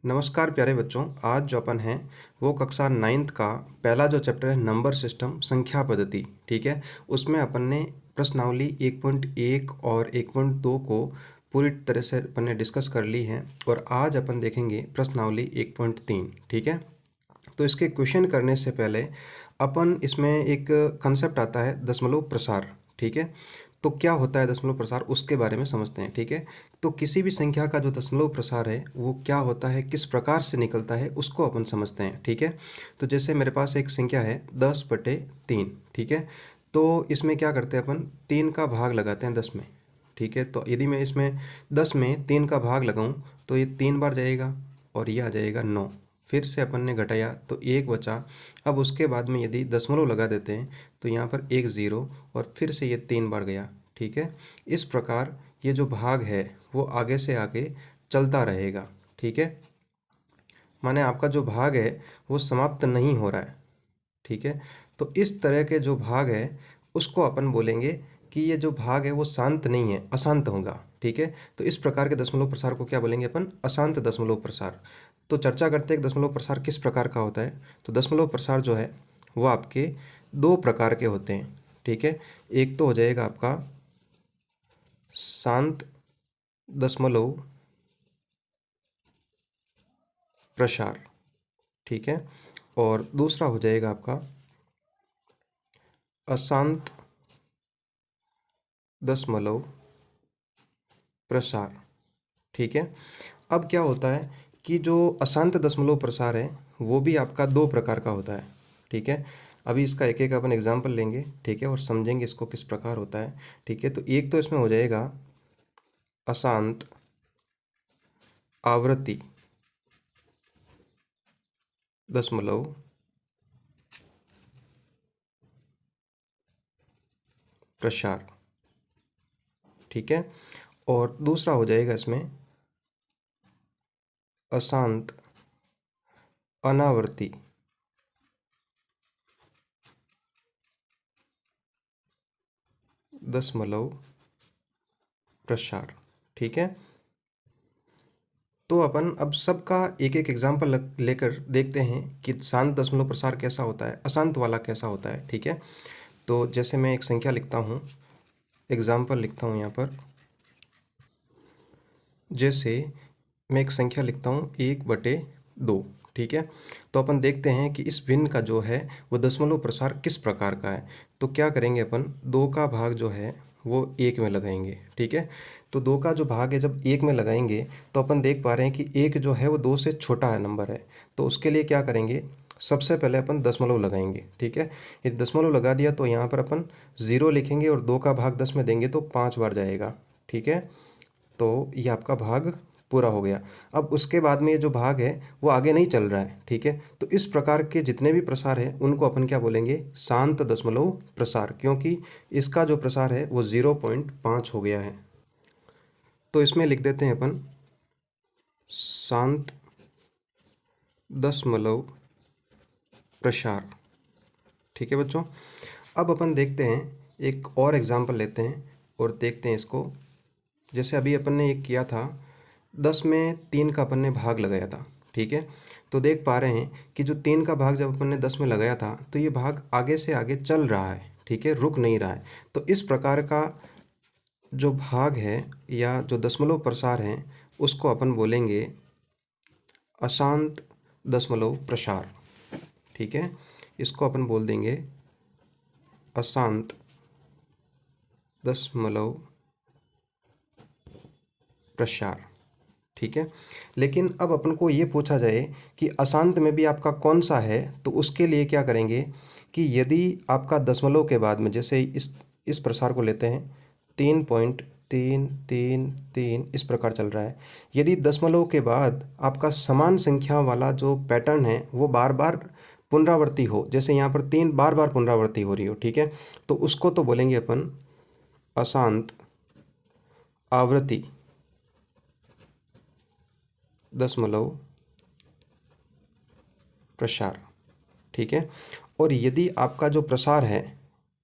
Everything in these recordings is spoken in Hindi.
नमस्कार प्यारे बच्चों। आज जो अपन हैं वो कक्षा 9th का पहला जो चैप्टर है नंबर सिस्टम संख्या पद्धति, ठीक है। उसमें अपन ने प्रश्नावली 1.1 और 1.2 को पूरी तरह से अपन ने डिस्कस कर ली है और आज अपन देखेंगे प्रश्नावली 1.3, ठीक है। तो इसके क्वेश्चन करने से पहले अपन इसमें एक कंसेप्ट आता है दशमलव प्रसार, ठीक है। तो क्या होता है दशमलव प्रसार, उसके बारे में समझते हैं, ठीक है। तो किसी भी संख्या का जो दशमलव प्रसार है वो क्या होता है, किस प्रकार से निकलता है, उसको अपन समझते हैं, ठीक है। तो जैसे मेरे पास एक संख्या है 10/3, ठीक है। तो इसमें क्या करते हैं अपन 3 का भाग लगाते हैं 10 में, ठीक है। तो यदि मैं इसमें 10 में 3 का भाग लगाऊं तो ये 3 बार जाएगा और ये आ जाएगा 9। फिर से अपन ने घटाया तो 1 बचा। अब उसके बाद में यदि दशमलव लगा देते हैं तो यहाँ पर 1 0 और फिर से ये 3 बार गया, ठीक है। इस प्रकार ये जो भाग है वो आगे से आगे चलता रहेगा, ठीक है। माने आपका जो भाग है वो समाप्त नहीं हो रहा है, ठीक है। तो इस तरह के जो भाग है उसको अपन बोलेंगे कि ये जो भाग है वो शांत नहीं है, अशांत होगा, ठीक है। तो इस प्रकार के दशमलव प्रसार को क्या बोलेंगे अपन, अशांत दशमलव प्रसार। तो चर्चा करते हैं कि दशमलव प्रसार किस प्रकार का होता है। तो दशमलव प्रसार जो है वो आपके 2 प्रकार के होते हैं, ठीक है। एक तो हो जाएगा आपका शांत दशमलव प्रसार, ठीक है। और दूसरा हो जाएगा आपका अशांत दशमलव प्रसार, ठीक है। अब क्या होता है कि जो अशांत दशमलव प्रसार है वो भी आपका 2 प्रकार का होता है, ठीक है। अभी इसका एक एक अपन एग्जाम्पल लेंगे, ठीक है, और समझेंगे इसको किस प्रकार होता है, ठीक है। तो एक तो इसमें हो जाएगा अशांत आवृत्ति दशमलव प्रसार, ठीक है। और दूसरा हो जाएगा इसमें अशांत अनावर्ती दशमलव प्रसार, ठीक है। तो अपन अब सबका एक एक एग्जाम्पल लेकर देखते हैं कि शांत दशमलव प्रसार कैसा होता है, अशांत वाला कैसा होता है, ठीक है। तो जैसे मैं एक संख्या लिखता हूँ, एग्जाम्पल लिखता हूँ यहाँ पर। जैसे मैं एक संख्या लिखता हूँ 1/2, ठीक है। तो अपन देखते हैं कि इस भिन्न का जो है वो दशमलव प्रसार किस प्रकार का है। तो क्या करेंगे अपन, 2 का भाग जो है वो 1 में लगाएंगे, ठीक है। तो 2 का जो भाग है जब 1 में लगाएंगे तो अपन देख पा रहे हैं कि 1 जो है वो 2 से छोटा है नंबर है। तो उसके लिए क्या करेंगे, सबसे पहले अपन दशमलव लगाएंगे, ठीक है। ये दशमलव लगा दिया तो यहाँ पर अपन 0 लिखेंगे और 2 का भाग 10 में देंगे तो 5 बार जाएगा, ठीक है। तो ये आपका भाग पूरा हो गया। अब उसके बाद में ये जो भाग है वो आगे नहीं चल रहा है, ठीक है। तो इस प्रकार के जितने भी प्रसार है उनको अपन क्या बोलेंगे, शांत दशमलव प्रसार, क्योंकि इसका जो प्रसार है वो 0.5 हो गया है। तो इसमें लिख देते हैं अपन शांत दशमलव प्रसार, ठीक है बच्चों। अब अपन देखते हैं एक और एग्जाम्पल लेते हैं और देखते हैं इसको। जैसे अभी अपन ने एक किया था 10 में 3 का अपन ने भाग लगाया था, ठीक है। तो देख पा रहे हैं कि जो 3 का भाग जब अपन ने 10 में लगाया था तो ये भाग आगे से आगे चल रहा है, ठीक है, रुक नहीं रहा है। तो इस प्रकार का जो भाग है या जो दशमलव प्रसार है उसको अपन बोलेंगे अशांत दशमलव प्रसार, ठीक है। इसको अपन बोल देंगे अशांत दशमलव प्रसार, ठीक है। लेकिन अब अपन को ये पूछा जाए कि अशांत में भी आपका कौन सा है, तो उसके लिए क्या करेंगे कि यदि आपका दशमलव के बाद में, जैसे इस प्रसार को लेते हैं 3.333 इस प्रकार चल रहा है। यदि दशमलव के बाद आपका समान संख्या वाला जो पैटर्न है वो बार बार पुनरावृत्ति हो, जैसे यहाँ पर 3 बार बार पुनरावृत्ति हो रही हो, ठीक है, तो उसको तो बोलेंगे अपन अशांत आवृत्ति दशमलव प्रसार, ठीक है। और यदि आपका जो प्रसार है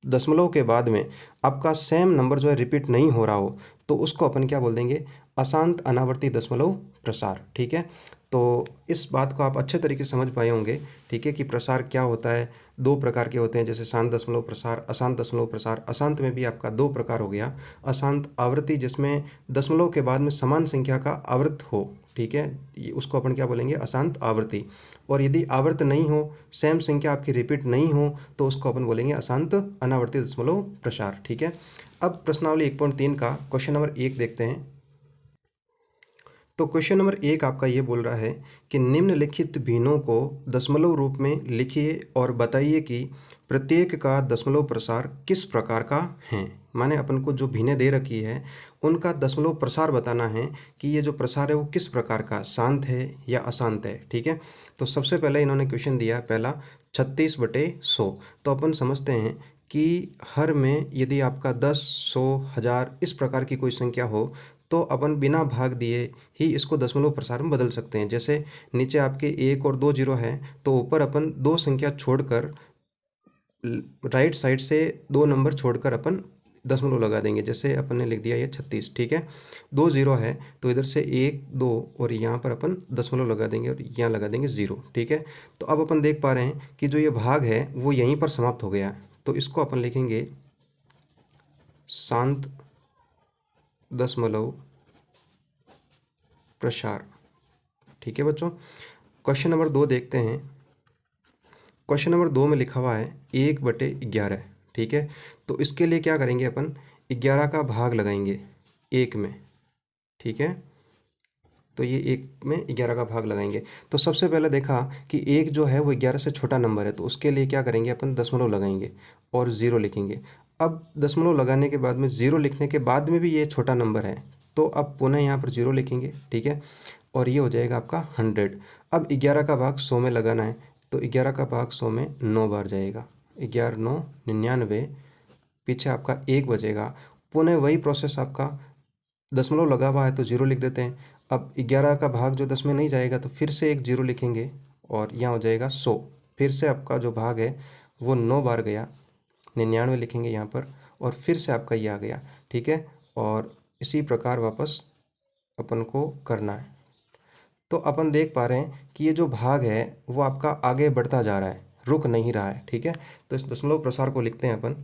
दशमलव के बाद में आपका सेम नंबर जो है रिपीट नहीं हो रहा हो तो उसको अपन क्या बोल देंगे, अशांत अनावर्ती दशमलव प्रसार, ठीक है। तो इस बात को आप अच्छे तरीके से समझ पाए होंगे, ठीक है, कि प्रसार क्या होता है। दो प्रकार के होते हैं, जैसे शांत दशमलव प्रसार, अशांत दशमलव प्रसार। अशांत में भी आपका दो प्रकार हो गया। अशांत आवृत्ति, जिसमें दशमलव के बाद में समान संख्या का आवर्त हो, ठीक है, उसको अपन क्या बोलेंगे, अशांत आवृत्ति। और यदि आवर्त नहीं हो, सेम संख्या आपकी रिपीट नहीं हो, तो उसको अपन बोलेंगे अशांत अनावर्ती दशमलव प्रसार, ठीक है। अब प्रश्नावली 1.3 का क्वेश्चन नंबर 1 देखते हैं। तो क्वेश्चन नंबर 1 आपका ये बोल रहा है कि निम्नलिखित भिन्नों को दशमलव रूप में लिखिए और बताइए कि प्रत्येक का दशमलव प्रसार किस प्रकार का है। माने अपन को जो भिन्नें दे रखी है उनका दशमलव प्रसार बताना है कि ये जो प्रसार है वो किस प्रकार का, शांत है या अशांत है, ठीक है। तो सबसे पहले इन्होंने क्वेश्चन दिया पहला 36/100। तो अपन समझते हैं कि हर में यदि आपका 10, 100, 1000 इस प्रकार की कोई संख्या हो तो अपन बिना भाग दिए ही इसको दशमलव प्रसार में बदल सकते हैं। जैसे नीचे आपके 1 और 2 जीरो है, तो ऊपर अपन दो संख्या छोड़कर राइट साइड से दो नंबर छोड़कर अपन दशमलव लगा देंगे। जैसे अपन ने लिख दिया ये 36, ठीक है। 2 जीरो है तो इधर से 1, 2 और यहाँ पर अपन दशमलव लगा देंगे और यहाँ लगा देंगे 0, ठीक है। तो अब अपन देख पा रहे हैं कि जो ये भाग है वो यहीं पर समाप्त हो गया। तो इसको अपन लिखेंगे शांत दशमलव प्रसार, ठीक है बच्चों। क्वेश्चन नंबर 2 देखते हैं। क्वेश्चन नंबर 2 में लिखा हुआ है 1/11, ठीक है। तो इसके लिए क्या करेंगे अपन, 11 का भाग लगाएंगे 1 में, ठीक है। तो ये 1 में 11 का भाग लगाएंगे। तो सबसे पहले देखा कि 1 जो है वो 11 से छोटा नंबर है, तो उसके लिए क्या करेंगे अपन, दशमलव लगाएंगे और 0 लिखेंगे। अब दशमलव लगाने के बाद में 0 लिखने के बाद में भी ये छोटा नंबर है, तो अब पुनः यहाँ पर 0 लिखेंगे, ठीक है। और ये हो जाएगा आपका 100। अब 11 का भाग 100 में लगाना है, तो 11 का भाग 100 में 9 बार जाएगा, 11 9 99, पीछे आपका 1 बचेगा। पुनः वही प्रोसेस आपका, दशमलव लगा हुआ है तो 0 लिख देते हैं। अब 11 का भाग जो 10 में नहीं जाएगा तो फिर से एक 0 लिखेंगे और यहाँ हो जाएगा 100। फिर से आपका जो भाग है वो 9 बार गया, 99 लिखेंगे यहाँ पर, और फिर से आपका ये आ गया, ठीक है। और इसी प्रकार वापस अपन को करना है। तो अपन देख पा रहे हैं कि ये जो भाग है वो आपका आगे बढ़ता जा रहा है, रुक नहीं रहा है, ठीक है। तो इस दशमलव प्रसार को लिखते हैं अपन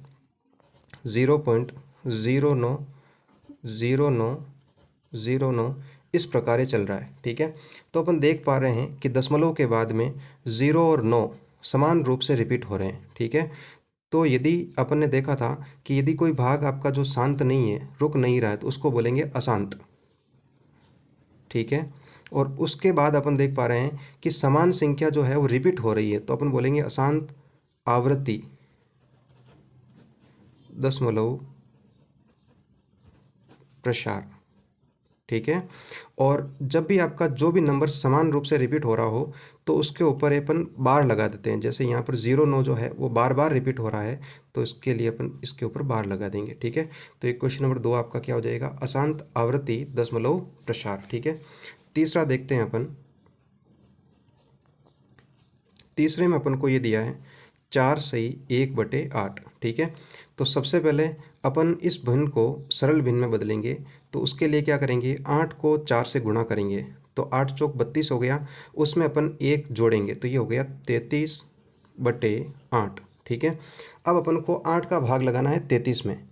0.090909 इस प्रकार ये चल रहा है, ठीक है। तो अपन देख पा रहे हैं कि दशमलव के बाद में 0 और 9 समान रूप से रिपीट हो रहे हैं, ठीक है। तो यदि अपन ने देखा था कि यदि कोई भाग आपका जो शांत नहीं है, रुक नहीं रहा है, तो उसको बोलेंगे अशांत, ठीक है। और उसके बाद अपन देख पा रहे हैं कि समान संख्या जो है वो रिपीट हो रही है, तो अपन बोलेंगे अशांत आवृत्ति दशमलव प्रसार, ठीक है। और जब भी आपका जो भी नंबर समान रूप से रिपीट हो रहा हो तो उसके ऊपर अपन बार लगा देते हैं। जैसे यहाँ पर 0 9 जो है वो बार बार रिपीट हो रहा है, तो इसके लिए अपन इसके ऊपर बार लगा देंगे, ठीक है। तो एक क्वेश्चन नंबर 2 आपका क्या हो जाएगा, अशांत आवृत्ति दशमलव प्रसार, ठीक है। तीसरा देखते हैं अपन। तीसरे में अपन को ये दिया है 4 सही 1/8, ठीक है। तो सबसे पहले अपन इस भिन्न को सरल भिन्न में बदलेंगे। तो उसके लिए क्या करेंगे, 8 को 4 से गुणा करेंगे, तो 8 चौक 32 हो गया। उसमें अपन 1 जोड़ेंगे तो ये हो गया 33/8, ठीक है। अब अपन को 8 का भाग लगाना है 33 में,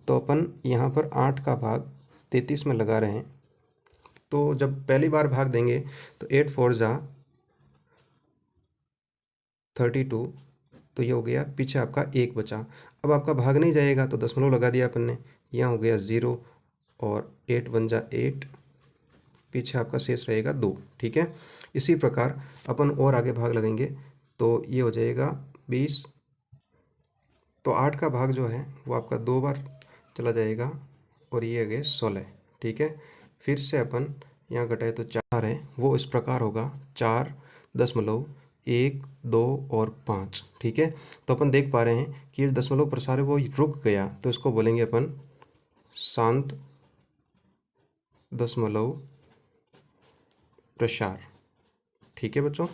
तो अपन यहाँ पर 8 का भाग 33 में लगा रहे हैं। तो जब पहली बार भाग देंगे तो 8 4 जा 32, तो ये हो गया, पीछे आपका 1 बचा। अब आपका भाग नहीं जाएगा तो दशमलव लगा दिया अपन ने, यहाँ हो गया 0 और 8 1 जा 8, पीछे आपका शेष रहेगा 2, ठीक है। इसी प्रकार अपन और आगे भाग लगेंगे तो ये हो जाएगा 20। तो 8 का भाग जो है वो आपका 2 बार चला जाएगा और ये आ गया 16, ठीक है। फिर से अपन यहाँ घटाए तो 4 है, वो इस प्रकार होगा 4.1 2 और 5, ठीक है। तो अपन देख पा रहे हैं कि ये दशमलव प्रसार है वो रुक गया, तो इसको बोलेंगे अपन शांत दशमलव प्रसार, ठीक है बच्चों।